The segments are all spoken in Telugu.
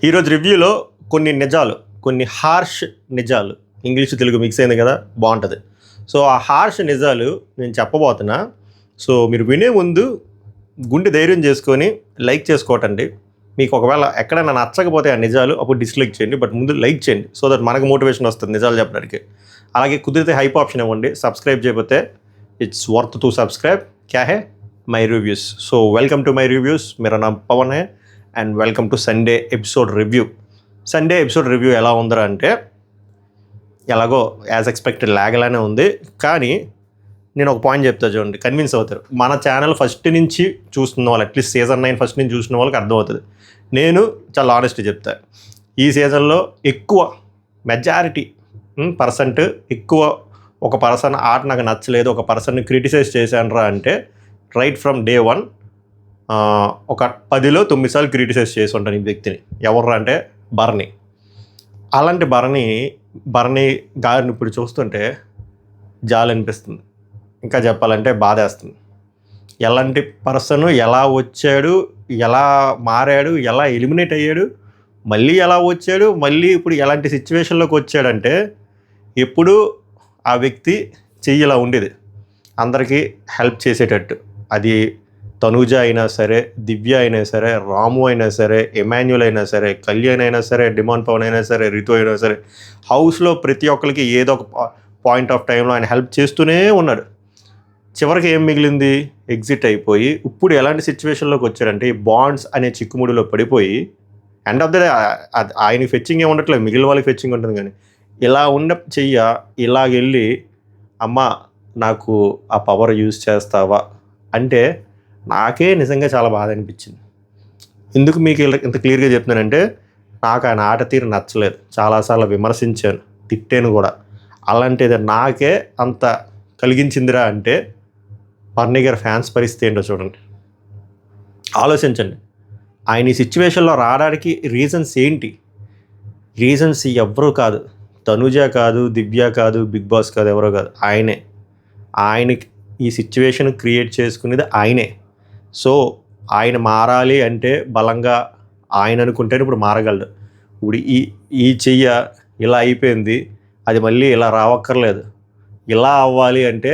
ఈరోజు రివ్యూలో కొన్ని నిజాలు, కొన్ని హార్ష్ నిజాలు, ఇంగ్లీష్ తెలుగు మిక్స్ అయింది కదా, బాగుంటుంది. సో ఆ హార్ష్ నిజాలు నేను చెప్పబోతున్నా. సో మీరు వినే ముందు గుండె ధైర్యం చేసుకొని లైక్ చేసుకోవటండి. మీకు ఒకవేళ ఎక్కడైనా నచ్చకపోతే ఆ నిజాలు అప్పుడు డిస్లైక్ చేయండి, బట్ ముందు లైక్ చేయండి సో దట్ మనకు మోటివేషన్ వస్తుంది నిజాలు చెప్పడానికి. అలాగే కుదిరితే హైప్ ఆప్షన్ ఇవ్వండి. సబ్స్క్రైబ్ చేయకపోతే ఇట్స్ వర్త్ టు సబ్స్క్రైబ్. క్యా hey my reviews. So welcome to my reviews. मेरा नाम పవన్ है and welcome to Sunday episode review. Sunday episode review ఎలా ఉందరా అంటే, ఎలాగో యాజ్ ఎక్స్పెక్టెడ్ లాగలానే ఉంది. కానీ నేను ఒక పాయింట్ చెప్తా చూడండి, కన్విన్స్ అవుతారు. మన ఛానల్ ఫస్ట్ నుంచి చూస్తున్న వాళ్ళు, అట్లీస్ట్ సీజన్ 9 ఫస్ట్ నుంచి చూసిన వాళ్ళకి అర్థమవుతుంది. నేను చాలా ఆనెస్ట్గా చెప్తా, ఈ సీజన్లో ఎక్కువ మెజారిటీ పర్సెంట్ ఎక్కువ ఒక పర్సన్ ఆట నాకు నచ్చలేదు, ఒక పర్సన్ని క్రిటిసైజ్ చేశానరా అంటే రైట్ ఫ్రమ్ డే 1 ఒక 10లో 9 సార్లు క్రిటిసైజ్ చేసి ఉంటాను ఈ వ్యక్తిని. ఎవర్రా అంటే బర్నీ. అలాంటి బర్నీ గారిని ఇప్పుడు చూస్తుంటే జాలి అనిపిస్తుంది, ఇంకా చెప్పాలంటే బాధేస్తుంది. ఎలాంటి పర్సన్ ఎలా వచ్చాడు, ఎలా మారాడు, ఎలా ఎలిమినేట్ అయ్యాడు, మళ్ళీ ఎలా వచ్చాడు, మళ్ళీ ఇప్పుడు ఎలాంటి సిచ్యువేషన్లోకి వచ్చాడంటే, ఎప్పుడు ఆ వ్యక్తి చెయ్యి ఇలా ఉండేది అందరికీ హెల్ప్ చేసేటట్టు. అది తనూజ అయినా సరే, దివ్య అయినా సరే, రాము అయినా సరే, ఎమాన్యుల్ అయినా సరే, కళ్యాణ్ అయినా సరే, డిమాండ్ పవన్ అయినా సరే, రితు అయినా సరే, హౌస్లో ప్రతి ఒక్కరికి ఏదో ఒక పాయింట్ ఆఫ్ టైంలో ఆయన హెల్ప్ చేస్తూనే ఉన్నాడు. చివరికి ఏం మిగిలింది, ఎగ్జిట్ అయిపోయి ఇప్పుడు ఎలాంటి సిచ్యువేషన్లోకి వచ్చాడంటే, ఈ బాండ్స్ అనే చిక్కుముడిలో పడిపోయి ఎండ్ ఆఫ్ ద డే ఆయన ఫెచ్చింగ్ ఏమి ఉండట్లేదు, మిగిలిన వాళ్ళకి ఫెచ్చింగ్ ఉంటుంది. కానీ ఇలా ఉన్న ఇలాగెళ్ళి అమ్మ నాకు ఆ పవర్ యూజ్ చేస్తావా అంటే నాకే నిజంగా చాలా బాధ అనిపించింది. ఎందుకు మీకు ఇంత క్లియర్గా చెప్తున్నానంటే, నాకు ఆయన ఆట తీరు నచ్చలేదు, చాలాసార్లు విమర్శించాను, తిట్టాను కూడా. అలాంటిది నాకే అంత కలిగించిందిరా అంటే బర్నీ గారి ఫ్యాన్స్ పరిస్థితి ఏంటో చూడండి, ఆలోచించండి. ఆయన ఈ సిచ్యువేషన్లో రావడానికి రీజన్స్ ఏంటి? రీజన్స్ ఎవ్వరూ కాదు, తనుజ కాదు, దివ్య కాదు, బిగ్ బాస్ కాదు, ఎవరో కాదు, ఆయనకి ఈ సిచ్యువేషన్ క్రియేట్ చేసుకునేది ఆయనే. సో ఆయన మారాలి అంటే బలంగా ఆయన అనుకుంటేనే ఇప్పుడు మారగలడు. ఇప్పుడు ఈ చెయ్య ఇలా అయిపోయింది, అది మళ్ళీ ఇలా రావక్కర్లేదు. ఇలా అవ్వాలి అంటే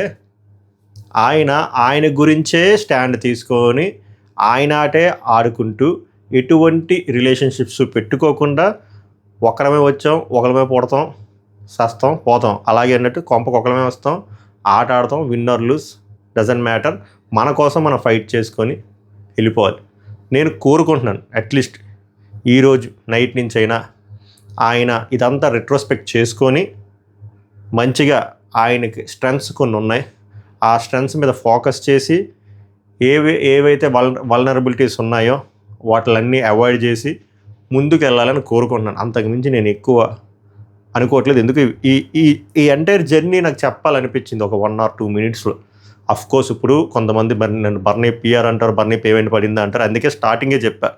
ఆయన గురించే స్టాండ్ తీసుకొని ఆయన ఆటే ఆడుకుంటూ ఎటువంటి రిలేషన్షిప్స్ పెట్టుకోకుండా ఒకరమే వచ్చాం, ఒకరమే పుడతాం, సస్తాం, పోతాం, అలాగే అన్నట్టు కొంపకు ఒకరమే వస్తాం, ఆట ఆడతాం, విన్నర్ లూజ్ డజంట్ మ్యాటర్, మన కోసం మనం ఫైట్ చేసుకొని వెళ్ళిపోవాలి. నేను కోరుకుంటున్నాను అట్లీస్ట్ ఈరోజు నైట్ నుంచి అయినా ఆయన ఇదంతా రెట్రోస్పెక్ట్ చేసుకొని మంచిగా, ఆయనకి స్ట్రెంగ్స్ కొన్ని ఉన్నాయి, ఆ స్ట్రెంగ్స్ మీద ఫోకస్ చేసి ఏవైతే వల్నరబిలిటీస్ ఉన్నాయో వాటిలన్నీ అవాయిడ్ చేసి ముందుకు వెళ్ళాలని కోరుకుంటున్నాను. అంతకుమించి నేను ఎక్కువ అనుకోవట్లేదు. ఎందుకు ఈ ఎంటైర్ జర్నీ నాకు చెప్పాలనిపించింది ఒక 1 or 2 minutesలో. అఫ్కోర్స్ ఇప్పుడు కొంతమంది నన్ను బర్నీ పిఆర్ అంటారు, బర్నీ పేమెంట్ పడింది అంటారు. అందుకే స్టార్టింగే చెప్పా,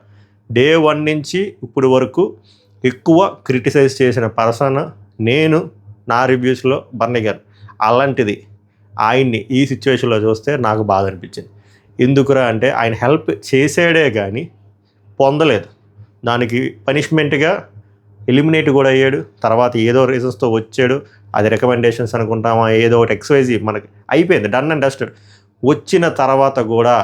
డే 1 నుంచి ఇప్పుడు వరకు ఎక్కువ క్రిటిసైజ్ చేసిన పర్సన్ నేను నా రివ్యూస్లో బర్నీ గారు. అలాంటిది ఆయన్ని ఈ సిచ్యువేషన్లో చూస్తే నాకు బాధ అనిపించింది. ఎందుకురా అంటే ఆయన హెల్ప్ చేసాడే కానీ పొందలేదు, దానికి పనిష్మెంట్గా ఎలిమినేట్ కూడా అయ్యాడు. తర్వాత ఏదో రీజన్స్తో వచ్చాడు, అది రికమెండేషన్స్ అనుకుంటామా, ఏదో ఒకటి XYZ మనకి అయిపోయింది, డన్ అండ్ డస్టెడ్. వచ్చిన తర్వాత కూడా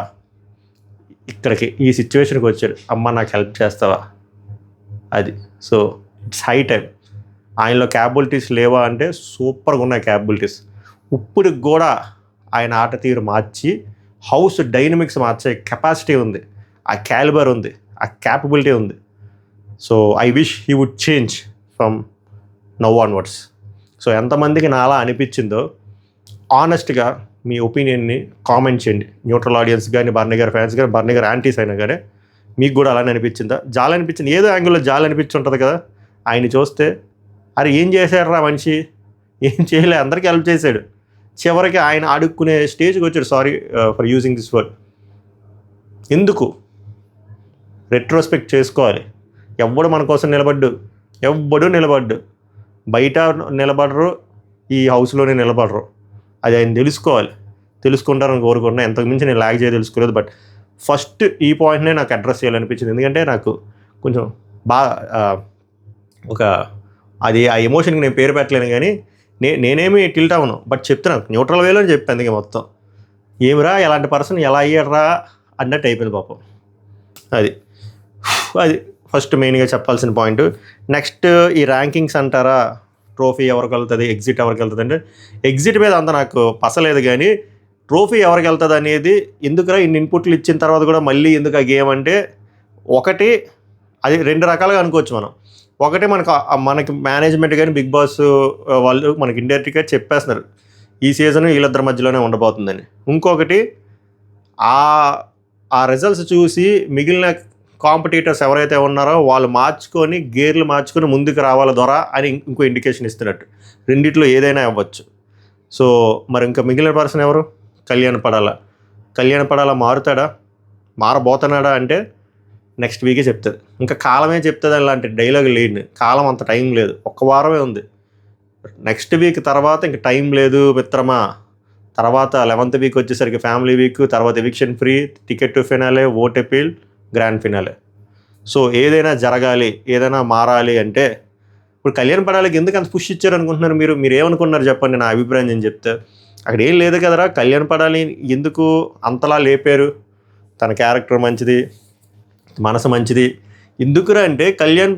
ఇక్కడికి ఈ సిచ్యువేషన్కి వచ్చాడు, అమ్మ నాకు హెల్ప్ చేస్తావా అది. So it's high time. ఆయనలో క్యాపబిలిటీస్ లేవా అంటే సూపర్గా ఉన్నాయి క్యాపబిలిటీస్. ఇప్పుడు కూడా ఆయన ఆట తీరు మార్చి హౌస్ డైనమిక్స్ మార్చే కెపాసిటీ ఉంది, ఆ క్యాలిబర్ ఉంది, ఆ క్యాపబిలిటీ ఉంది. So I wish he would change from now onwards. So ఎంతమందికి నా అలా అనిపించిందో ఆనెస్ట్గా మీ ఒపీనియన్ని కామెంట్ చేయండి. న్యూట్రల్ ఆడియన్స్ కానీ, బర్నీ గారి ఫ్యాన్స్ కానీ, బర్నీ గారి యాంటీస్ అయినా కానీ మీకు కూడా అలానే అనిపించిందా? జాలి అనిపించింది, ఏదో యాంగిల్లో జాలి అనిపించి ఉంటుంది కదా. ఆయన చూస్తే అరే ఏం చేశాడు రా మనిషి, ఏం చేయలే, అందరికీ హెల్ప్ చేశాడు, చివరికి ఆయన అడుక్కునే స్టేజ్కి వచ్చాడు. Sorry for using this word. ఎందుకు రెట్రోస్పెక్ట్ చేసుకోవాలి? ఎవ్వడు మన కోసం నిలబడ్డు, బయట నిలబడరు, ఈ హౌస్లోనే నిలబడరు. అది ఆయన తెలుసుకుంటారని కోరుకుంటున్నా. ఎంతకుమించి నేను లాగ్ తెలుసుకోలేదు. బట్ ఫస్ట్ ఈ పాయింట్నే నాకు అడ్రస్ చేయాలనిపించింది, ఎందుకంటే నాకు కొంచెం బాగా ఒక అది ఆ ఎమోషన్కి నేను పేరు పెట్టలేను కానీ నేనేమి టిల్ట్ అవ్వను, బట్ చెప్తున్నాను న్యూట్రల్ వేలో అని చెప్పాను అందుకే మొత్తం. ఏమిరా ఎలాంటి పర్సన్ ఎలా అయ్యారా అన్నట్టు అయిపోయింది పాపం. అది అది ఫస్ట్ మెయిన్గా చెప్పాల్సిన పాయింట్. నెక్స్ట్ ఈ ర్యాంకింగ్స్ అంటారా, ట్రోఫీ ఎవరికి వెళ్తుంది, ఎగ్జిట్ ఎవరికి వెళ్తుంది అంటే ఎగ్జిట్ మీద అంత నాకు పసలేదు, కానీ ట్రోఫీ ఎవరికి వెళ్తుంది అనేది ఎందుకురా ఇన్ని ఇన్పుట్లు ఇచ్చిన తర్వాత కూడా మళ్ళీ ఎందుకు ఆ గేమ్ అంటే, ఒకటి అది రెండు రకాలుగా అనుకోవచ్చు మనం. ఒకటి మనకి మేనేజ్మెంట్ కానీ బిగ్ బాస్ వాళ్ళు మనకి ఇండైరెక్ట్గా చెప్పేస్తున్నారు ఈ సీజన్ వీళ్ళిద్దరి మధ్యలోనే ఉండబోతుందని. ఇంకొకటి ఆ రిజల్ట్స్ చూసి మిగిలిన కాంపిటీటర్స్ ఎవరైతే ఉన్నారో వాళ్ళు గేర్లు మార్చుకొని ముందుకు రావాల ద్వారా అని ఇంకో ఇండికేషన్ ఇస్తున్నట్టు. రెండిట్లో ఏదైనా అవ్వచ్చు. సో మరి ఇంకా మిగిలిన పర్సన్ ఎవరు? కళ్యాణ్ పడాలా మారుతాడా, మారబోతున్నాడా అంటే నెక్స్ట్ వీకే చెప్తుంది. ఇంకా కాలమే చెప్తుంది అలాంటి డైలాగ్ లేని కాలం, అంత టైం లేదు, ఒక్క వారమే ఉంది. నెక్స్ట్ వీక్ తర్వాత ఇంక టైం లేదు మిత్రమా. తర్వాత 11th వీక్ వచ్చేసరికి ఫ్యామిలీ వీక్, తర్వాత eviction free, ticket to finale, vote appeal, grand finale. So ఏదైనా జరగాలి, ఏదైనా మారాలి అంటే ఇప్పుడు కళ్యాణ్ పడాలకి ఎందుకు అంత పుష్ ఇచ్చారు అనుకుంటున్నారు మీరు ఏమనుకున్నారు చెప్పండి. నా అభిప్రాయం నేను చెప్తే అక్కడ ఏం లేదు కదరా. కళ్యాణ్ పడాలి ఎందుకు అంతలా లేపారు? తన క్యారెక్టర్ మంచిది, మనసు మంచిది. ఎందుకురా అంటే కళ్యాణ్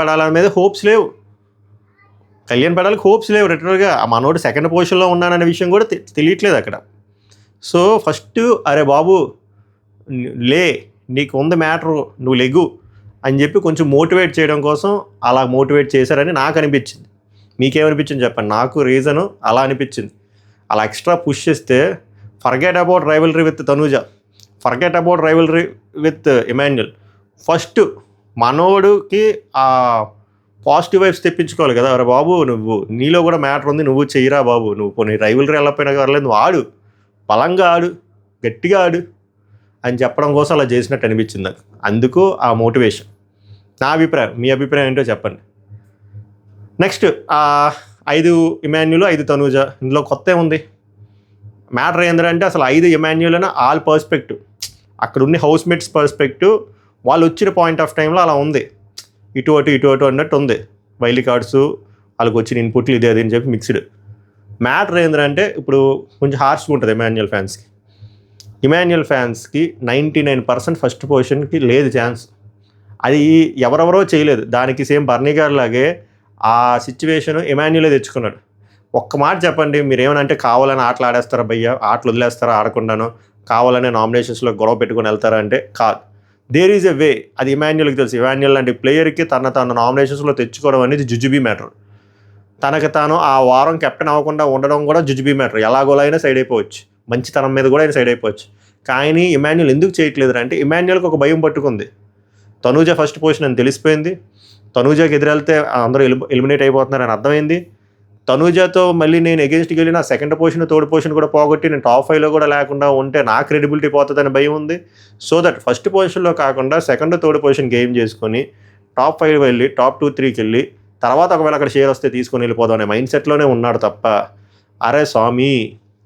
పడాల మీద హోప్స్ లేవు. కళ్యాణ్ పడాలకి హోప్స్ లేవు రిటర్న్గా. ఆ మనోడు సెకండ్ పొజిషన్లో ఉన్నాననే విషయం కూడా తెలియట్లేదు అక్కడ. సో ఫస్ట్ అరే బాబు లే, నీకు ఉంది మ్యాటరు, నువ్వు లెగు అని చెప్పి కొంచెం మోటివేట్ చేయడం కోసం అలా మోటివేట్ చేశారని నాకు అనిపించింది. మీకేమనిపించింది చెప్పండి. నాకు రీజను అలా అనిపించింది. అలా ఎక్స్ట్రా పుష్ చేస్తే forget about rivalry with Tanuja, forget about rivalry with Emmanuel. First మనోడికి ఆ పాజిటివ్ వైబ్స్ తెప్పించుకోవాలి కదా. అరే బాబు నువ్వు నీలో కూడా మ్యాటర్ ఉంది, నువ్వు చెయ్యరా బాబు, నువ్వు కొన్ని రైవల్రీ వెళ్ళకపోయినా పర్లేదు, నువ్వు ఆడు, బలంగా ఆడు, గట్టిగా ఆడు అని చెప్పడం కోసం అలా చేసినట్టు అనిపించింది నాకు. అందుకు ఆ మోటివేషన్. నా అభిప్రాయం, మీ అభిప్రాయం ఏంటో చెప్పండి. Next 5 Emmanuel, 5 Tanuja. ఇందులో కొత్త ఏముంది? మ్యాటర్ ఏంటంటే అసలు 5 ఇమాన్యుల్ అని ఆల్ పర్స్పెక్టివ్, అక్కడ ఉన్న హౌస్ మేట్స్ పర్స్పెక్టివ్, వాళ్ళు వచ్చిన పాయింట్ ఆఫ్ టైంలో అలా ఉంది. ఇటు అటు అన్నట్టు ఉంది. వైల్డ్ కార్డ్స్ వాళ్ళకి వచ్చిన ఇన్పుట్లు ఇదే అది అని చెప్పి మిక్స్డ్. మ్యాటర్ ఏంటంటే ఇప్పుడు కొంచెం హార్ష్గా ఉంటుంది ఇమాన్యుయల్ ఫ్యాన్స్కి 99% ఫస్ట్ పొజిషన్కి లేదు ఛాన్స్. అది ఎవరెవరో చేయలేదు. దానికి సేమ్ బర్నీ గారు లాగే ఆ సిచ్యువేషన్ ఇమాన్యుయలే తెచ్చుకున్నాడు. ఒక్క మాట చెప్పండి, మీరు ఏమనంటే కావాలని ఆటలు ఆడేస్తారా భయ్యా, ఆటలు వదిలేస్తారా ఆడకుండాను, కావాలనే నామినేషన్స్లో గొడవ పెట్టుకొని వెళ్తారా అంటే కాదు. దేర్ ఈజ్ ఎ వే. అది ఇమాన్యుయల్కి తెలుసు. ఇమాన్యుయల్ లాంటి ప్లేయర్కి తన నామినేషన్స్లో తెచ్చుకోవడం అనేది జుజుబీ మ్యాటర్. తనకు తాను ఆ వారం కెప్టెన్ అవ్వకుండా ఉండడం కూడా జుజుబీ మ్యాటర్. ఎలాగోలా అయినా సైడ్ అయిపోవచ్చు, మంచితనం మీద కూడా ఆయన సైడ్ అయిపోవచ్చు. కానీ ఇమాన్యుయల్ ఎందుకు చేయట్లేదు అంటే ఇమాన్యుయల్కి ఒక భయం పట్టుకుంది. తనూజ ఫస్ట్ పొజిషన్ అని తెలిసిపోయింది. తనూజకి ఎదురెళ్తే అందరూ ఎలిమినేట్ అయిపోతున్నారని అర్థమైంది. తనూజతో మళ్ళీ నేను ఎగెన్స్ట్కి వెళ్ళి నా సెకండ్ పొజిషన్, థర్డ్ పొజిషన్ కూడా పోగొట్టి నేను టాప్ 5లో కూడా లేకుండా ఉంటే నా క్రెడిబిలిటీ పోతుందని భయం ఉంది. సో దట్ ఫస్ట్ పొజిషన్లో కాకుండా సెకండ్, థర్డ్ పొజిషన్ గేమ్ చేసుకొని టాప్ 5 వెళ్ళి టాప్ 2, 3కి వెళ్ళి తర్వాత ఒకవేళ అక్కడ షేర్ వస్తే తీసుకొని వెళ్ళిపోదాం అనే మైండ్ సెట్లోనే ఉన్నాడు తప్ప, అరే స్వామి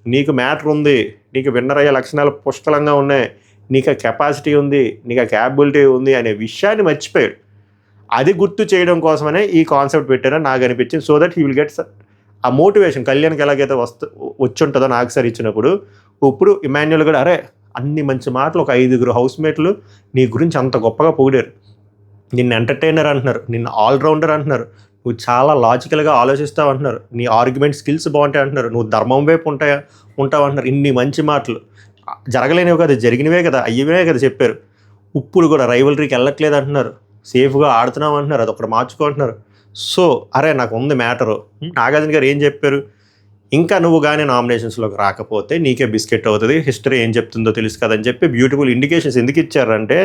నీకు మ్యాటర్ ఉంది, నీకు విన్నర్ అయ్యే లక్షణాలు పుష్కలంగా ఉన్నాయి, నీకు ఆ కెపాసిటీ ఉంది, నీకు ఆ క్యాపబిలిటీ ఉంది అనే విషయాన్ని మర్చిపోయాడు. అది గుర్తు చేయడం కోసమనే ఈ కాన్సెప్ట్ పెట్టారని నాకు అనిపించింది. So that he will get ఆ మోటివేషన్. కళ్యాణ్కి ఎలాగైతే వచ్చి ఉంటుందో నాకు సార్ ఇచ్చినప్పుడు, ఇప్పుడు ఇమాన్యుయల్ కూడా అరే అన్ని మంచి మాటలు ఒక 5 హౌస్మేట్లు నీ గురించి అంత గొప్పగా పొగిడారు, నిన్ను ఎంటర్టైనర్ అంటున్నారు, నిన్ను ఆల్రౌండర్ అంటున్నారు, నువ్వు చాలా లాజికల్గా ఆలోచిస్తావు అంటున్నారు, నీ ఆర్గ్యుమెంట్ స్కిల్స్ బాగుంటాయి అంటున్నారు, నువ్వు ధర్మం వైపు ఉంటావు అంటున్నారు. ఇన్ని మంచి మాటలు జరగలేనివి కదా, జరిగినవే కదా, అయ్యవే కదా చెప్పారు. ఇప్పుడు కూడా రైవల్రీకి వెళ్ళట్లేదు అంటున్నారు, సేఫ్గా ఆడుతున్నాం అంటున్నారు, అదొకటి మార్చుకుంటున్నారు. సో అరే నాకు ఉంది మ్యాటరు. నాగార్జున గారు ఏం చెప్పారు, ఇంకా నువ్వు కానీ నామినేషన్స్లోకి రాకపోతే నీకే బిస్కెట్ అవుతుంది, హిస్టరీ ఏం చెప్తుందో తెలుసు కదని చెప్పి బ్యూటిఫుల్ ఇండికేషన్స్ ఎందుకు ఇచ్చారంటే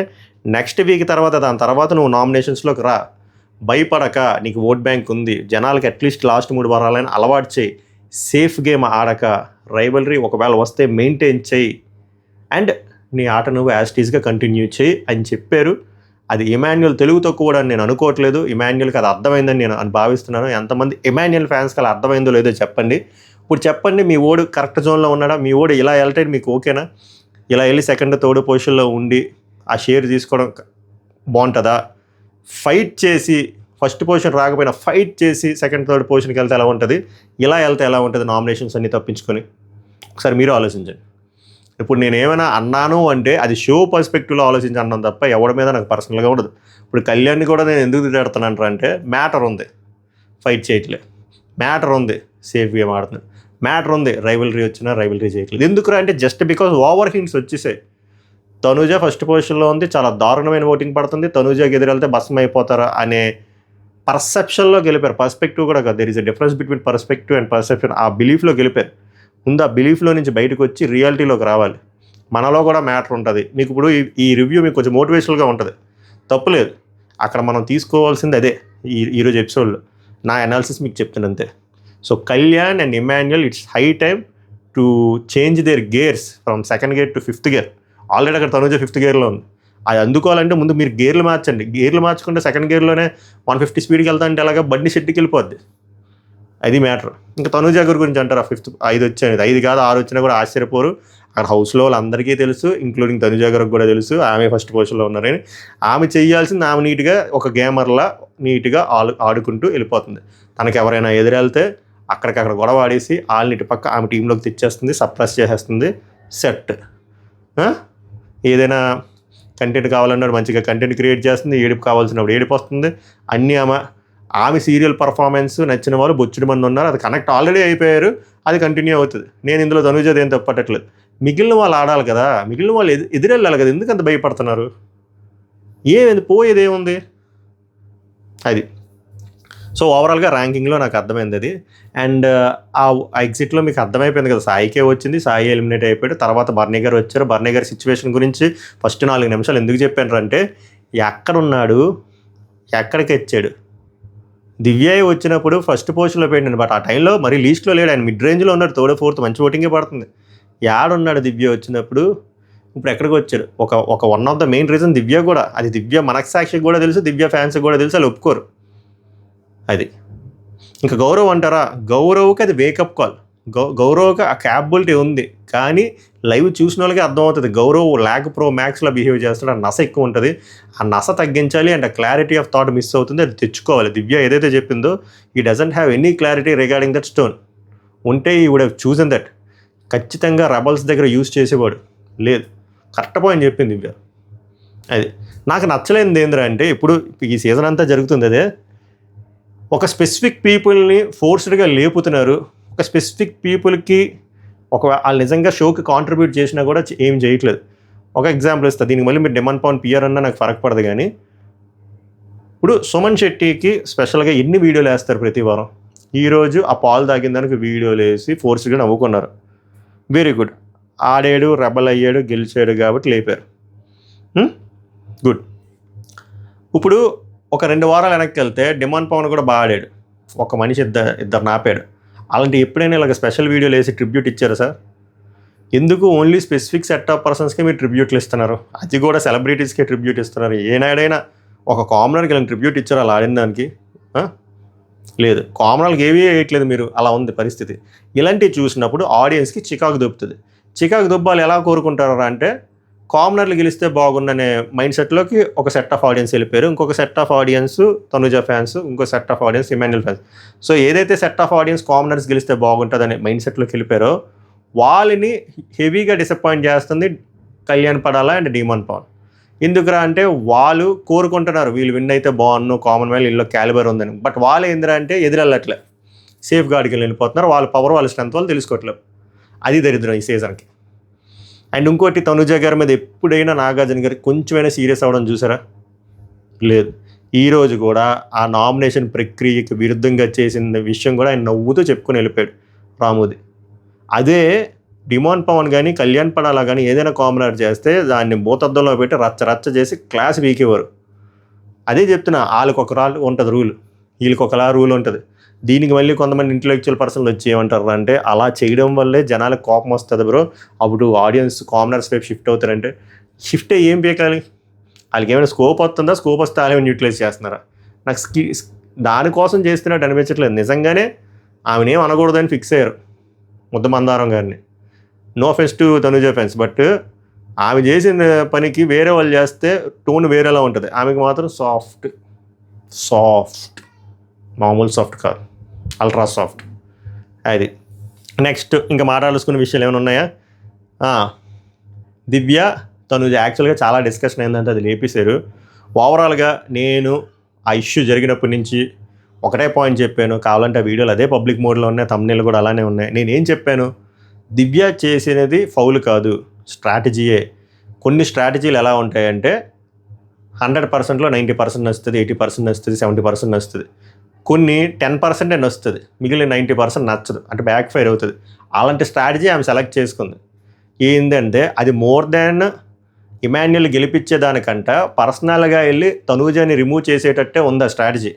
నెక్స్ట్ వీక్ తర్వాత దాని తర్వాత నువ్వు నామినేషన్స్లోకి రా, భయపడక, నీకు ఓట్ బ్యాంక్ ఉంది, జనాలకి అట్లీస్ట్ లాస్ట్ 3 వారాలైనా అలవాటు చేయి, సేఫ్ గేమ్ ఆడక, రైవల్రీ ఒకవేళ వస్తే మెయింటైన్ చేయి, అండ్ నీ ఆట నువ్వు యాస్టీస్గా కంటిన్యూ చేయి అని చెప్పారు. అది ఇమాన్యుయల్ తెలుగు తక్కువ నేను అనుకోవట్లేదు. ఇమాన్యుయల్కి అది అర్థమైందని నేను భావిస్తున్నాను. ఎంతమంది ఇమాన్యుయల్ ఫ్యాన్స్కి అలా అర్థమైందో లేదో చెప్పండి. ఇప్పుడు చెప్పండి, మీ ఓడు కరెక్ట్ జోన్లో ఉన్నాడా? మీ ఓడు ఇలా వెళ్తే మీకు ఓకేనా? ఇలా వెళ్ళి సెకండ్, థర్డ్ పొజిషన్లో ఉండి ఆ షేర్ తీసుకోవడం బాగుంటుందా, ఫైట్ చేసి ఫస్ట్ పొజిషన్ రాకపోయినా ఫైట్ చేసి సెకండ్ థర్డ్ పొజిషన్కి వెళ్తే ఎలా ఉంటుంది, ఇలా వెళ్తే ఎలా ఉంటుంది నామినేషన్స్ అన్నీ తప్పించుకొని? ఒకసారి మీరు ఆలోచించండి. ఇప్పుడు నేను ఏమైనా అన్నాను అంటే అది షో పర్స్పెక్టివ్లో ఆలోచించి అన్నాను తప్ప ఎవరి మీద నాకు పర్సనల్గా ఉండదు. ఇప్పుడు కళ్యాణ్ని కూడా నేను ఎందుకు తిడతానంటారు అంటే మ్యాటర్ ఉంది, ఫైట్ చేయట్లేదు, మ్యాటర్ ఉంది, సేఫ్ గేమ్ ఆడుతున్నాడు, మ్యాటర్ ఉంది, రైవలరీ వచ్చినా రైవలరీ చేయట్లేదు. ఎందుకురా అంటే జస్ట్ బికాజ్ ఓవర్ హింట్స్ వచ్చేసాయి. తనూజ ఫస్ట్ పొజిషన్లో ఉంది, చాలా దారుణమైన ఓటింగ్ పడుతుంది, తనూజకి ఎదురెళ్తే భస్మం అయిపోతారా అనే పర్సెప్షన్లో గెలిపారు. పర్స్పెక్టివ్ కూడా కాదు, there is a difference between perspective and perception. ఆ బిలీఫ్లో గెలిపారు. ముందు ఆ బిలీఫ్లో నుంచి బయటకు వచ్చి రియాలిటీలోకి రావాలి. మనలో కూడా మ్యాటర్ ఉంటుంది. మీకు ఇప్పుడు ఈ రివ్యూ మీకు కొంచెం మోటివేషనల్గా ఉంటుంది, తప్పులేదు. అక్కడ మనం తీసుకోవాల్సింది అదే. ఈరోజు ఎపిసోడ్లో నా అనాలిసిస్ మీకు చెప్తాను అంతే. So Kalyan and Emmanuel, it's high time to change their gears from second gear to fifth gear. Already అక్కడ తనూజ ఫిఫ్త్ గేర్లో ఉంది. అది అందుకోవాలంటే ముందు మీరు గేర్లు మార్చండి. గేర్లు మార్చుకుంటే సెకండ్ గేర్లోనే 150 స్పీడ్కి వెళ్తా అంటే అలాగా బండి షెట్కి వెళ్ళిపోద్ది. అది మ్యాటర్. ఇంకా తనూజ గారి గురించి అంటారు, ఆ 5 వచ్చాయి, 5 కాదు 6 వచ్చినా కూడా ఆశ్చర్యపోరు. అక్కడ హౌస్లో వాళ్ళందరికీ తెలుసు, ఇంక్లూడింగ్ తనూజ గారికి కూడా తెలుసు ఆమె ఫస్ట్ పొజిషన్లో ఉన్నారని. ఆమె చేయాల్సింది ఆమె నీట్గా ఒక గేమర్లా నీట్గా ఆడుకుంటూ వెళ్ళిపోతుంది. తనకి ఎవరైనా ఎదురెళ్తే అక్కడికక్కడ గొడవ ఆడేసి వాళ్ళని ఇటు పక్క ఆమె టీంలోకి తెచ్చేస్తుంది, సప్రెస్ చేసేస్తుంది, సెట్. ఏదైనా కంటెంట్ కావాలన్నాడు మంచిగా కంటెంట్ క్రియేట్ చేస్తుంది, ఏడుపు కావాల్సినప్పుడు ఏడుపు వస్తుంది. అన్నీ ఆమె సీరియల్ పర్ఫార్మెన్స్ నచ్చిన వాళ్ళు బొచ్చుడు మంది ఉన్నారు. అది కనెక్ట్ ఆల్రెడీ అయిపోయారు, అది కంటిన్యూ అవుతుంది. నేను ఇందులో తనూజది ఏం తప్పట్టట్లేదు. మిగిలిన వాళ్ళు ఆడాలి కదా, మిగిలిన వాళ్ళు ఎదురెళ్ళాలి కదా, ఎందుకు అంత భయపడుతున్నారు? ఏమైంది, పోయేది ఏముంది అది. సో ఓవరాల్గా ర్యాంకింగ్లో నాకు అర్థమైంది అది. అండ్ ఆ ఎగ్జిట్లో మీకు అర్థమైపోయింది కదా, సాయికే వచ్చింది, సాయి ఎలిమినేట్ అయిపోయాడు. తర్వాత బర్నీ గారు వచ్చారు. బర్నీ గారి సిచ్యువేషన్ గురించి ఫస్ట్ 4 నిమిషాలు ఎందుకు చెప్పాను అంటే, ఎక్కడున్నాడు, ఎక్కడికి వచ్చాడు. దివ్య వచ్చినప్పుడు ఫస్ట్ పొజిషన్లో పెట్టండి, బట్ ఆ టైంలో మరీ లీస్ట్లో లేడు, ఆయన మిడ్ రేంజ్లో ఉన్నాడు, 3rd 4th మంచి ఓటింగే పడుతుంది. యాడున్నాడు దివ్య వచ్చినప్పుడు, ఇప్పుడు ఎక్కడికి వచ్చాడు? ఒక one of the main reason Divya కూడా, అది దివ్య మనస్సాక్షికి కూడా తెలుసు, దివ్య ఫ్యాన్స్కి కూడా తెలుసు, వాళ్ళు ఒప్పుకోరు. అది ఇంకా గౌరవ్ అంటారా, గౌరవ్కి అది వేకప్ కాల్. గౌరవ్కి ఆ క్యాపబిలిటీ ఉంది, కానీ లైవ్ చూసిన వాళ్ళకి అర్థమవుతుంది గౌరవ్ ల్యాగ్ ప్రో మ్యాక్స్లో బిహేవ్ చేస్తాడు. ఆ నస ఎక్కువ ఉంటుంది, ఆ నస తగ్గించాలి. అండ్ ఆ క్లారిటీ ఆఫ్ థాట్ మిస్ అవుతుంది, అది తెచ్చుకోవాలి. దివ్య ఏదైతే చెప్పిందో, ఈ doesn't have any clarity regarding that stone. ఉంటే ఈ వుడ్ హ్యావ్ చూజన్ దట్. ఖచ్చితంగా రెబల్స్ దగ్గర యూజ్ చేసేవాడు లేదు. కరెక్ట్ పాయింట్ చెప్పింది దివ్య. అది నాకు నచ్చలేనిది ఏంద్రా అంటే, ఇప్పుడు ఈ సీజన్ అంతా జరుగుతుంది అదే, ఒక స్పెసిఫిక్ పీపుల్ని ఫోర్స్డ్గా లేపుతున్నారు. ఒక స్పెసిఫిక్ పీపుల్కి వాళ్ళు నిజంగా షోకి కాంట్రిబ్యూట్ చేసినా కూడా ఏం చేయట్లేదు. ఒక ఎగ్జాంపుల్ ఇస్తా, దీనికి మళ్ళీ మీరు డిమాండ్ పవన్ పిఆర్ అన్నా నాకు ఫరక్ పడదు. కానీ ఇప్పుడు సుమన్ శెట్టికి స్పెషల్గా ఎన్ని వీడియోలు వేస్తారు ప్రతి వారం. ఈరోజు ఆ పాలు తాగిన దానికి వీడియోలు వేసి ఫోర్స్డ్గా నవ్వుకున్నారు. వెరీ గుడ్, ఆడాడు, రెబల్ అయ్యాడు, గెలిచాడు కాబట్టి లేపారు. గుడ్. ఇప్పుడు ఒక 2 వారాలు వెనక్కి వెళ్తే డిమాండ్ పవన్ కూడా బాగా ఆడాడు, ఒక మనిషి ఇద్దరు నాపాడు. అలాంటి ఎప్పుడైనా ఇలాగ స్పెషల్ వీడియోలు వేసి ట్రిబ్యూట్ ఇచ్చారు సార్? ఎందుకు ఓన్లీ స్పెసిఫిక్ సెట్ ఆఫ్ పర్సన్స్కే మీరు ట్రిబ్యూట్లు ఇస్తున్నారు? అది కూడా సెలబ్రిటీస్కే ట్రిబ్యూట్ ఇస్తున్నారు. ఏనాడైనా ఒక కామనర్కి ఇలా ట్రిబ్యూట్ ఇచ్చారు అలా ఆడిన దానికి? లేదు, కామనర్కి ఏవీ వేయట్లేదు మీరు. అలా ఉంది పరిస్థితి. ఇలాంటివి చూసినప్పుడు ఆడియన్స్కి చికాకు దొబ్బుతుంది. చికాకు దొబ్బాలు ఎలా కోరుకుంటారా అంటే, కామనర్లు గెలిస్తే బాగుందనే మైండ్ సెట్లోకి ఒక సెట్ ఆఫ్ ఆడియన్స్ వెళ్ళిపోయారు. ఇంకొక set of audience Tanuja fans, ఇంకో set of audience Emmanuel fans. So ఏదైతే సెట్ ఆఫ్ ఆడియన్స్ కామనర్స్ గెలిస్తే బాగుంటుందనే మైండ్ సెట్లోకి వెళ్ళిపోయారో వాళ్ళని హెవీగా డిసప్పాయింట్ చేస్తుంది కళ్యాణ్ పడాలా అండ్ డిమాండ్ పవన్. ఎందుకురా అంటే వాళ్ళు కోరుకుంటున్నారు వీళ్ళు విన్ అయితే బాగున్ను, కామన్వెల్త్ వీళ్ళలో క్యాలిబర్ ఉందని. బట్ వాళ్ళు ఏందిరా అంటే ఎదురెళ్ళట్లే, సేఫ్ గార్డ్కి వెళ్ళిపోతున్నారు. వాళ్ళ పవర్, వాళ్ళ స్ట్రెంత్ వాళ్ళు తెలుసుకోవట్లేదు. అది దరిద్రం ఈ సీజన్కి. అండ్ ఇంకోటి, తనుజ గారి మీద ఎప్పుడైనా నాగార్జున గారికి కొంచెమైనా సీరియస్ అవ్వడం చూసారా? లేదు. ఈరోజు కూడా ఆ నామినేషన్ ప్రక్రియకి విరుద్ధంగా చేసిన విషయం కూడా ఆయన నవ్వుతూ చెప్పుకొని వెళ్ళిపోయాడు రామోది. అదే డిమాండ్ పవన్ కానీ కళ్యాణ్ పడాలా కానీ ఏదైనా కామనర్ చేస్తే దాన్ని భూతద్దంలో పెట్టి రచ్చ చేసి క్లాస్ వీకేవారు. అదే చెప్తున్నా, వాళ్ళకి ఒక ఉంటుంది రూల్, వీళ్ళకి ఒకలా రూల్ ఉంటుంది. దీనికి మళ్ళీ కొంతమంది ఇంటలెక్చువల్ పర్సన్లు వచ్చి ఏమంటారు అంటే, అలా చేయడం వల్లే జనాలకు కోపం వస్తుంది బ్రో, అప్పుడు ఆడియన్స్ కామనర్స్ వైపు షిఫ్ట్ అవుతారంటే. షిఫ్ట్ అయ్యి ఏం పీకాలి? వాళ్ళకి ఏమైనా స్కోప్ వస్తుందా? స్కోప్ వస్తే వాళ్ళు ఏమైనా యూటిలైజ్ చేస్తున్నారా? నాకు దానికోసం చేస్తున్నట్టు అనిపించట్లేదు. నిజంగానే ఆమెనేం అనకూడదని ఫిక్స్ అయ్యారు ముద్ద మందారం గారిని. No offence to Tanuja fans, but ఆమె చేసిన పనికి వేరే వాళ్ళు చేస్తే టోన్ వేరేలా ఉంటుంది, ఆమెకి మాత్రం సాఫ్ట్ మామూలు సాఫ్ట్ కాదు, అల్ట్రా సాఫ్ట్. అది నెక్స్ట్ ఇంకా మాట్లాడుకునే విషయాలు ఏమైనా ఉన్నాయా? దివ్య తను యాక్చువల్గా చాలా డిస్కషన్ అయిందంటే అది లేపేశారు. ఓవరాల్గా నేను ఆ ఇష్యూ జరిగినప్పటి నుంచి ఒకటే పాయింట్ చెప్పాను, కావాలంటే ఆ వీడియోలు అదే పబ్లిక్ మోడ్లో ఉన్నాయి, thumbnail కూడా అలానే ఉన్నాయి. నేనేం చెప్పాను, దివ్య చేసినది ఫౌల్ కాదు, స్ట్రాటజీయే. కొన్ని స్ట్రాటజీలు ఎలా ఉంటాయంటే 100%లో 90% నచ్చుతుంది, 80% నచ్చుతుంది, 70% నచ్చుతుంది. కొన్ని 10% నచ్చుతుంది, మిగిలిన 90% నచ్చదు, అంటే బ్యాక్ ఫైర్ అవుతుంది. అలాంటి స్ట్రాటజీ ఆమె సెలెక్ట్ చేసుకుంది. ఏంటంటే అది మోర్ దాన్ ఇమాన్యుల్ గెలిపించేదానికంట పర్సనల్గా వెళ్ళి తనూజని రిమూవ్ చేసేటట్టే ఉంది ఆ స్ట్రాటజీ.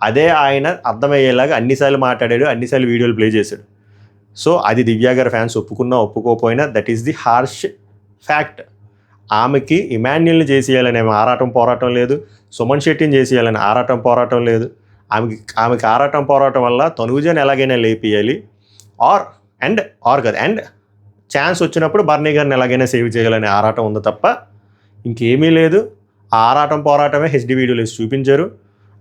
అదే ఆయన అర్థమయ్యేలాగా అన్నిసార్లు మాట్లాడాడు, అన్నిసార్లు వీడియోలు ప్లే చేశాడు. సో అది దివ్య గారి ఫ్యాన్స్ ఒప్పుకున్నా ఒప్పుకోకపోయినా that is the harsh fact. ఆమెకి ఇమాన్యుల్ని చేసేయాలనే ఆరాటం పోరాటం లేదు, సుమన్ శెట్టిని చేసేయాలని ఆరాటం పోరాటం లేదు. ఆమెకి ఆరాటం పోరాటం వల్ల తనూజని ఎలాగైనా లేపియాలి, అండ్ ఛాన్స్ వచ్చినప్పుడు బర్నీ గారిని ఎలాగైనా సేవ్ చేయాలనే ఆరాటం ఉంది తప్ప ఇంకేమీ లేదు. ఆ ఆరాటం పోరాటమే హెచ్డి వీడియోలు వేసి చూపించారు.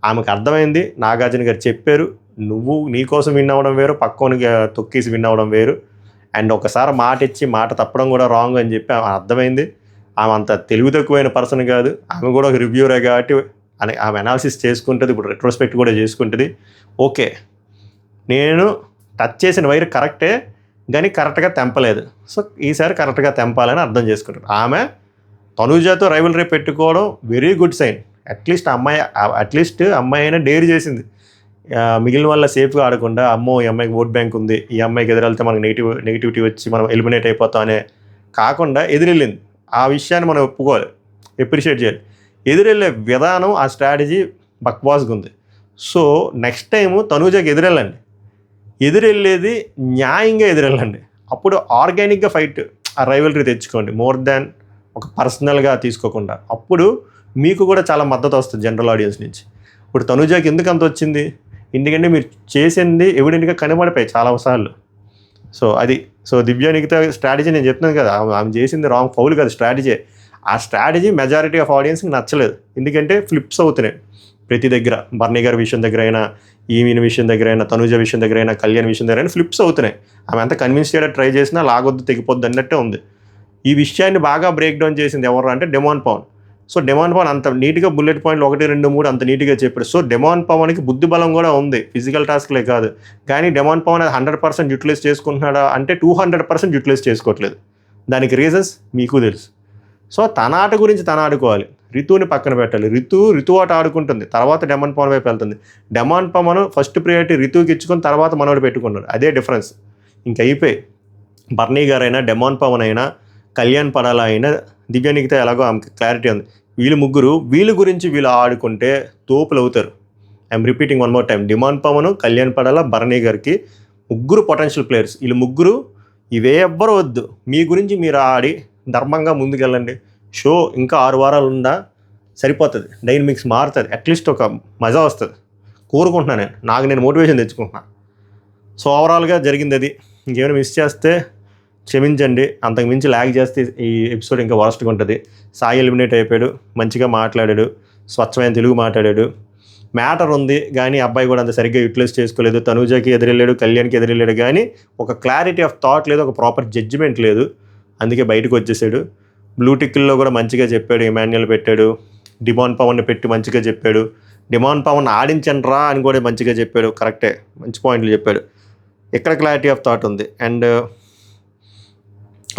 ఆమెకు అర్థమైంది, నాగార్జున గారు చెప్పారు, నువ్వు నీకోసం విన్ అవ్వడం వేరు, పక్కోనికి తొక్కేసి విన్ అవ్వడం వేరు. అండ్ ఒకసారి మాట ఇచ్చి మాట తప్పడం కూడా రాంగ్ అని చెప్పి ఆమె అర్థమైంది. ఆమె అంత తెలివి తక్కువైన పర్సన్ కాదు, ఆమె కూడా ఒక రివ్యూరే కాబట్టి ఆమె అనాలిసిస్ చేసుకుంటుంది, ఇప్పుడు రెట్రోస్పెక్ట్ కూడా చేసుకుంటుంది. ఓకే, నేను టచ్ చేసిన వైర్ కరెక్టే కానీ కరెక్ట్గా తెంపలేదు, సో ఈసారి కరెక్ట్గా తెంపాలని అర్థం చేసుకుంటారు. ఆమె తనూజతో రైవల్రీ పెట్టుకోవడం వెరీ గుడ్ సైన్. అట్లీస్ట్ అమ్మాయి అయినా డేర్ చేసింది, మిగిలిన వల్ల సేఫ్గా ఆడకుండా అమ్మో ఈ అమ్మాయికి ఓట్ బ్యాంక్ ఉంది, ఈ అమ్మాయికి ఎదురెళ్తే మనకు నెగిటివిటీ వచ్చి మనం ఎలిమినేట్ అయిపోతాం అనే కాకుండా ఎదురెళ్ళింది. ఆ విషయాన్ని మనం ఒప్పుకోవాలి, ఎప్రిషియేట్ చేయాలి. ఎదురెళ్ళే విధానం ఆ స్ట్రాటజీ బక్వాస్గా ఉంది. సో నెక్స్ట్ టైము తనూజకి ఎదురెళ్ళేది న్యాయంగా ఎదురెళ్ళండి, అప్పుడు ఆర్గానిక్గా ఫైట్ ఆ రైవల్రీ తెచ్చుకోండి, మోర్ దాన్ ఒక పర్సనల్గా తీసుకోకుండా. అప్పుడు మీకు కూడా చాలా మద్దతు వస్తుంది జనరల్ ఆడియన్స్ నుంచి. ఇప్పుడు తనూజకి ఎందుకు అంత వచ్చింది, ఎందుకంటే మీరు చేసింది ఎవిడెంట్గా కనబడిపోయాయి చాలాసార్లు. సో దివ్య నిఖిత స్ట్రాటజీ నేను చెప్తున్నాను కదా, ఆమె చేసింది రాంగ్, ఫౌల్ కాదు, స్ట్రాటజీ. ఆ స్ట్రాటజీ మెజారిటీ ఆఫ్ ఆడియన్స్కి నచ్చలేదు, ఎందుకంటే ఫ్లిప్స్ అవుతున్నాయి ప్రతి దగ్గర. బర్నీ గారి విషయం దగ్గర అయినా, ఈమెన్ విషయం దగ్గర అయినా, తనూజ విషయం దగ్గర అయినా, కళ్యాణ్ విషయం దగ్గర అయినా ఫ్లిప్స్ అవుతున్నాయి. ఆమె అంతా కన్విన్స్ చేయడానికి ట్రై చేసినా లాగొద్దు తెగిపోద్దు అన్నట్టే ఉంది. ఈ విషయాన్ని బాగా బ్రేక్ డౌన్ చేసింది ఎవరు అంటే demon Pavan. So demon Pavan అంత నీట్గా బుల్లెట్ పాయింట్లు 1, 2, 3 అంత నీట్గా చెప్పాడు. సో డెమాన్ పవన్కి బుద్ధి బలం కూడా ఉంది, ఫిజికల్ టాస్క్లే కాదు. కానీ డెమాన్ పవన్ అది 100% యూటిలైజ్ చేసుకుంటున్నాడా అంటే 200% యూటిలైజ్ చేసుకోవట్లేదు. దానికి రీజన్స్ మీకు తెలుసు. సో తన ఆట గురించి తను ఆడుకోవాలి, రితుని పక్కన పెట్టాలి. రితు ఆట ఆడుకుంటుంది, తర్వాత డెమాన్ పవన్ వైపు వెళ్తుంది. డెమాన్ పవన్ ఫస్ట్ ప్రియారిటీ రితుకి ఇచ్చుకొని తర్వాత మనోడు పెట్టుకున్నాడు, అదే డిఫరెన్స్. ఇంక అయిపోయి బర్నీ గారైనా, డెమాన్ పవన్ అయినా, కళ్యాణ్ పడాల అయినా, దివ్య నిఖిత ఎలాగో ఆమెకి క్లారిటీ ఉంది. వీళ్ళ గురించి వీళ్ళు ఆడుకుంటే తోపులు అవుతారు. I'm repeating one more time, demon Pawan, Kalyan Padala, బర్నీ గారికి ముగ్గురు పొటెన్షియల్ ప్లేయర్స్. వీళ్ళు ముగ్గురు ఇవే ఎవ్వరు వద్దు, మీ గురించి మీరు ఆడి ధర్మంగా ముందుకెళ్ళండి. షో ఇంకా 6 వారాలు ఉందా సరిపోతుంది, డైనమిక్స్ మారుతుంది, అట్లీస్ట్ ఒక మజా వస్తుంది కోరుకుంటున్నాను నేను మోటివేషన్ తెచ్చుకుంటున్నాను. సో ఓవరాల్గా జరిగింది అది. ఇంకేమైనా మిస్ చేస్తే క్షమించండి, అంతకు మించి ల్యాగ్ చేస్తే ఈ ఎపిసోడ్ ఇంకా వరస్ట్గా ఉంటుంది. సాయి ఎలిమినేట్ అయిపోయాడు, మంచిగా మాట్లాడాడు, స్వచ్ఛమైన తెలుగు మాట్లాడాడు, మ్యాటర్ ఉంది. కానీ అబ్బాయి కూడా అంత సరిగ్గా యూటిలైజ్ చేసుకోలేదు. తనూజకి ఎదురెళ్ళాడు, కళ్యాణ్కి ఎదురెళ్ళాడు, కానీ ఒక క్లారిటీ ఆఫ్ థాట్ లేదు, ఒక ప్రాపర్ జడ్జిమెంట్ లేదు. అందుకే బయటకు వచ్చేసాడు. బ్లూటిక్లో కూడా మంచిగా చెప్పాడు, ఇమాన్యుల్ పెట్టాడు, డెమాన్ పవన్ని పెట్టి మంచిగా చెప్పాడు, డెమాన్ పవన్ ఆడించండ్రా అని కూడా మంచిగా చెప్పాడు. కరెక్టే, మంచి పాయింట్లు చెప్పాడు. ఎక్కడ క్లారిటీ ఆఫ్ థాట్ ఉంది. అండ్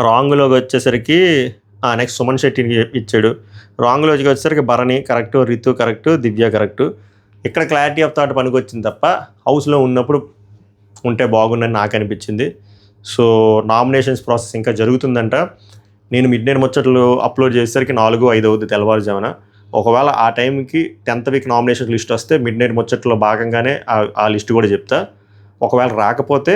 రాంగ్లోకి వచ్చేసరికి నెక్స్ట్ సుమన్ శెట్టిని ఇచ్చాడు. రాంగ్లోకి వచ్చేసరికి భరణి కరెక్టు, రితు కరెక్టు, దివ్య కరెక్టు. ఇక్కడ క్లారిటీ ఆఫ్ థాట్ పనికి వచ్చింది తప్ప హౌస్లో ఉన్నప్పుడు ఉంటే బాగుందని నాకు అనిపించింది. సో నామినేషన్స్ ప్రాసెస్ ఇంకా జరుగుతుందంట. నేను మిడ్ నైట్ ముచ్చట్లు అప్లోడ్ చేసేసరికి 4-5 అవుతుంది తెల్లవారుజామున. ఒకవేళ ఆ టైంకి 10th వీక్ నామినేషన్ లిస్ట్ వస్తే మిడ్ నైట్ ముచ్చట్లో భాగంగానే ఆ లిస్ట్ కూడా చెప్తా. ఒకవేళ రాకపోతే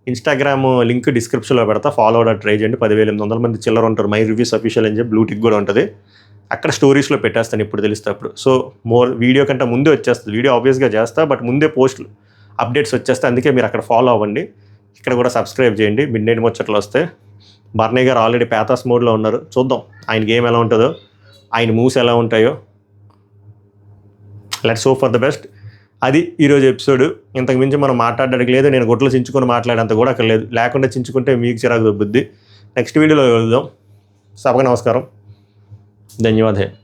ఇన్స్టాగ్రామ్ లింక్ డిస్క్రిప్షన్లో పెడతా, ఫాలో అవడానికి ట్రై చేయండి. 10,800 మంది చిల్లర ఉంటారు. మై రివ్యూస్ అఫీషియల్ అని చెప్పి బ్లూటిక్ కూడా ఉంటుంది, అక్కడ స్టోరీస్లో పెట్టేస్తాను ఇప్పుడు తెలిస్తే అప్పుడు. సో వీడియో కంటే ముందే వచ్చేస్తుంది. వీడియో ఆబ్వియస్గా చేస్తా, బట్ ముందే పోస్టులు అప్డేట్స్ వచ్చేస్తాయి. అందుకే మీరు అక్కడ ఫాలో అవ్వండి. ఇక్కడ కూడా సబ్స్క్రైబ్ చేయండి, మిడ్ నైట్ ముచ్చట్లు వస్తే. బర్నీ గారు ఆల్రెడీ పేతాస్ మోడ్లో ఉన్నారు. చూద్దాం ఆయన గేమ్ ఎలా ఉంటుందో, ఆయన మూవ్స్ ఎలా ఉంటాయో. Let's hope for the best. అది ఈరోజు ఎపిసోడ్. ఇంతకు మించి మనం మాట్లాడడానికి లేదు. నేను గుట్టలు చించుకొని మాట్లాడేంత కూడా అక్కడ లేదు. లేకుండా చించుకుంటే మీకు చిరాకు దొబ్బుద్ది. నెక్స్ట్ వీడియోలో వెళ్దాం. సభకు నమస్కారం. ధన్యవాదాలు.